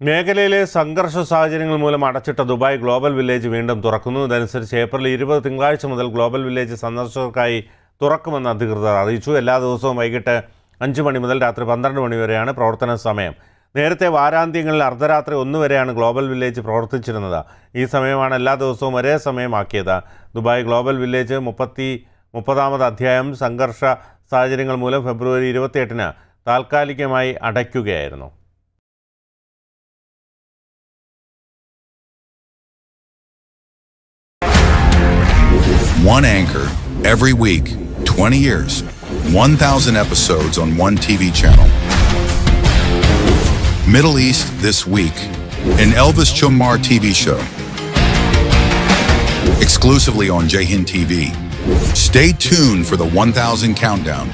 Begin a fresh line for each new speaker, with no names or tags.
മേഖലയിലെ സംഘർഷ സാഹചര്യങ്ങൾ മൂലം അടച്ചിട്ട ദുബായ് ഗ്ലോബൽ വില്ലേജ് വീണ്ടും തുറക്കുന്നു. ഇതനുസരിച്ച് ഏപ്രിൽ 20 തിങ്കളാഴ്ച മുതൽ ഗ്ലോബൽ വില്ലേജ് സന്ദർശകർക്കായി തുറക്കുമെന്ന് അധികൃതർ അറിയിച്ചു. എല്ലാ ദിവസവും വൈകിട്ട് 5 മണി മുതൽ രാത്രി 12 മണി വരെയാണ് പ്രവർത്തന സമയം. നേരത്തെ വാരാന്ത്യങ്ങളിൽ അർദ്ധരാത്രി 1 വരെയാണ് ഗ്ലോബൽ വില്ലേജ് പ്രവർത്തിച്ചിരുന്നത്. ഈ സമയമാണ് എല്ലാ ദിവസവും ഒരേ സമയമാക്കിയത്. ദുബായ് ഗ്ലോബൽ വില്ലേജ് 30ാമത് അധ്യായം സംഘർഷ സാഹചര്യങ്ങൾ മൂലം ഫെബ്രുവരി 28-ന് താൽക്കാലികമായി അടയ്ക്കുകയായിരുന്നു.
One anchor every week, 20 years, 1,000 episodes on one TV channel. Middle East This Week, an Elvis Chumar TV show. Exclusively on Jai Hind TV. Stay tuned for the 1,000 countdown.